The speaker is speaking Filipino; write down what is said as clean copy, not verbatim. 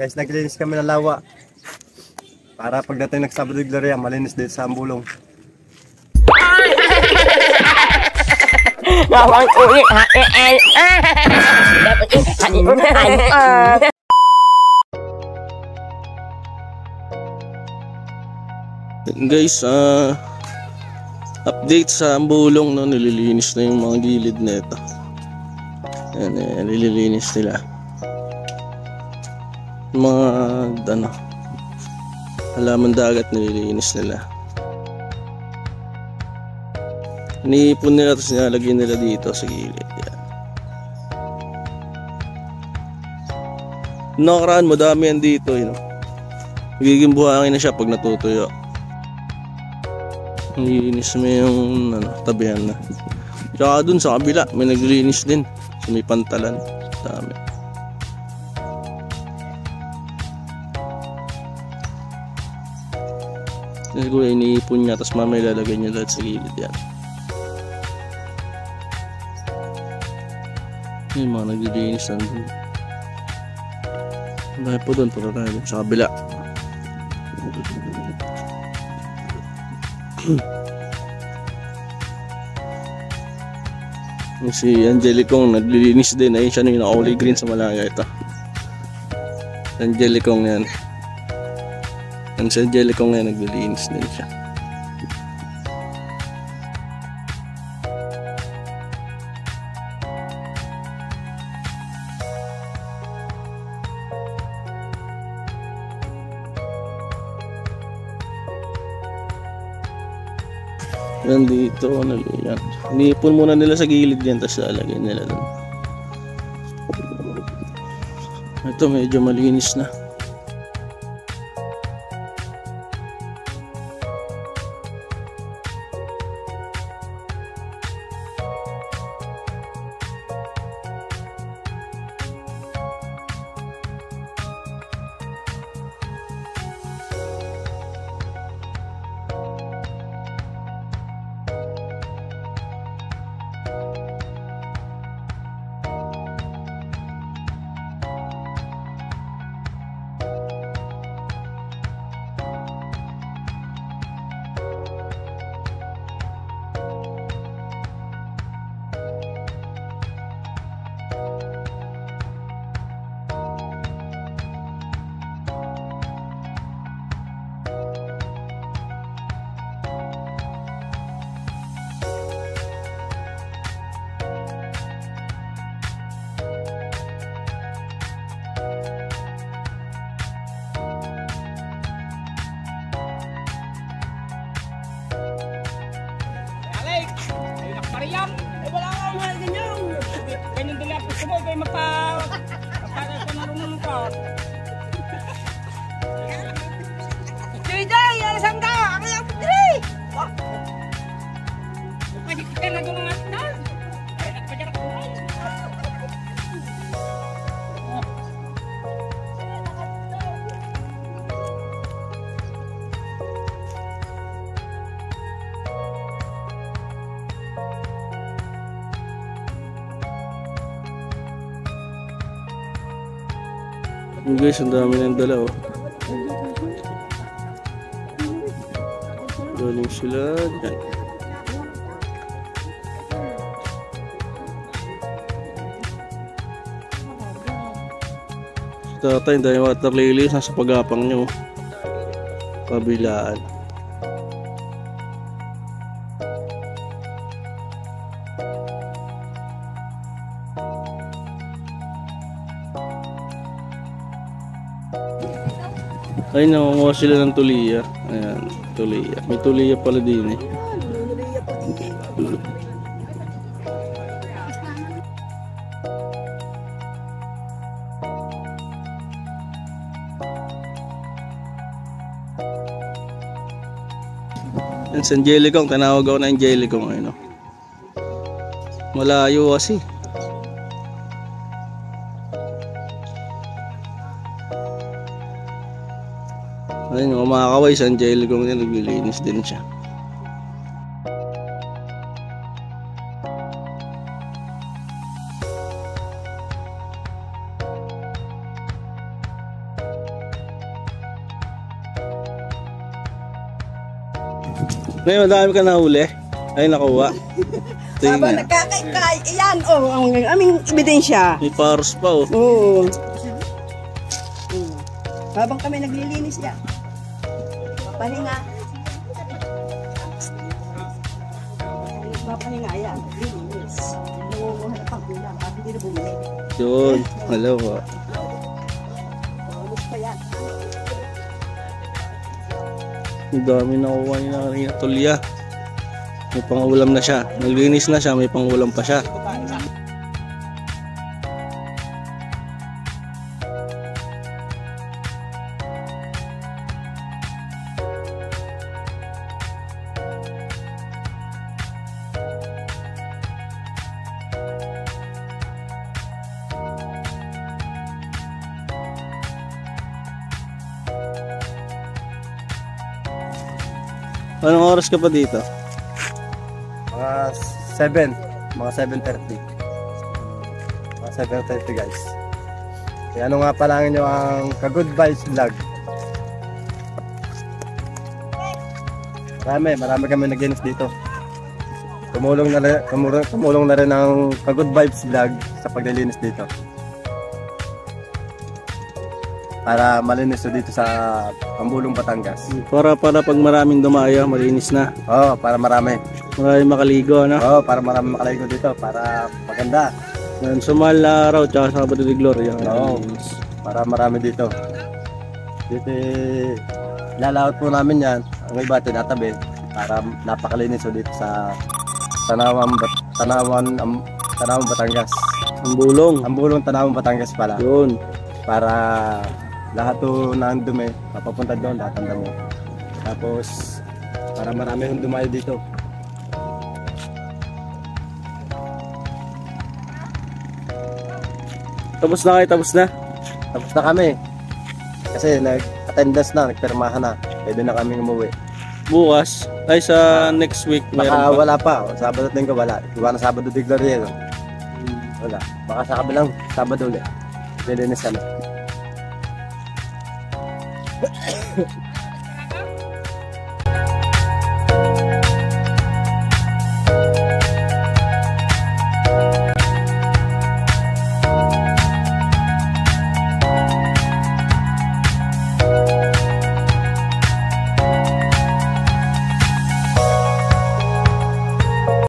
Guys, naglilinis kami ng lawa. Para pagdating ng Sabado de Gloria, malinis din sa Ambulong. Guys, update sa Ambulong, no, nililinis na yung mga gilid nito. Ayan, nililinis nila. Mga halaman dagat nililinis nila. Iniipon nila tapos nilalagyan nila dito sa gilid. Yan. Nakaraan madami yan dito, you know. Magiging buhangin na siya pag natutuyo. Nilinis mo yung tabihan na. Tsaka dun sa kabila may naglinis din sa may pantalan. Dami. Siguro iniipon niya tapos mamaya lalagay niya lahat sa gilid yan. Yung mga naglilinis nandun. Dahil po doon para tayo sa kabila. Si Angelicong naglilinis din. Ayun siya na yung naka-uli green sa Malaya. Ito Angelicong yan. Yan si Angelicong yan, naglilinis din siya. Yan dito, yan. Inipon muna nila sa gilid yan, tapos lalagyan nila doon. Ito medyo malinis na. Mariam, wala akong mahal ganyan. Ganyan din lang gusto mo, kayo magpa-marunong ka. Day, alasan ka! Ako lang po diri! Kasi kita na gumangat na. Ay, nagpajarak ko na. Guys, ang dami ng dala, oh. Galing sila dyan. Si tatay, dahil water lilies nasa pagapang nyo. Kabilaan. Ay, nakunguha sila ng tuliya. Ayan, tuliya. May tuliya pala din eh. Yan sa Angelicong, tinawag ako na Angelicong. Ayun, malayo kasi. Ayun, yung kumakaway sa Angelicong yan, naglilinis din siya. Ngayon, madami ka nahuli. Ay, nakuha. Habang Tingnan. nagkakaykay, iyan, ang aming ebidensya. May paros pa, oh. Oo. Habang kami naglilinis yan. Papahinga. Papahinga yan. Naglilinis. Nangunguhan pang ulam. At hindi na bumili. Yun. Hello, po. Ubus pa yan. Ang dami nakuha niya na kanina. Tulya. May pangulam na siya. Naglinis na siya, may pangulam pa siya. Anong oras ka pa dito? Mga 7. Mga 7:30. Mga 7:30 guys. Kaya ano nga palangin nyo ang Ka-Good Vibes Vlog. Marami kami naglinis dito. Tumulong na rin ang Ka-Good Vibes Vlog sa paglilinis dito. Para malinis dito sa Pambulong, Batangas. Para pag maraming dumaya, malinis na. Oo, para marami. Maraming makaligo, no? Oo, para marami makaligo dito. Para maganda. Yan, sumal na araw, tsaka Sabado de Gloria. Oo, para marami dito. Dito lalawat po namin yan. Ang iba tinatabi para napakalinis dito sa Tanawan, Batangas. Ang bulong. Ang Bulong, Tanawan, Batangas pala. Yun. Para lahat to ng dumi, mapapunta doon, lahat ng damo. Tapos, para marami yung dumayo dito. Tapos na kayo, tapos na. Tapos na kami. Kasi nag-attendance na, nagpirmahan na. Pwede na kami umuwi. Bukas, ay sa next week, Baka meron pa. wala pa. O, Sabado at Linggo wala. Iwan na Sabado de Gloria. No? Wala. Baka sa kabilang Sabado ulit. Lilinis kami.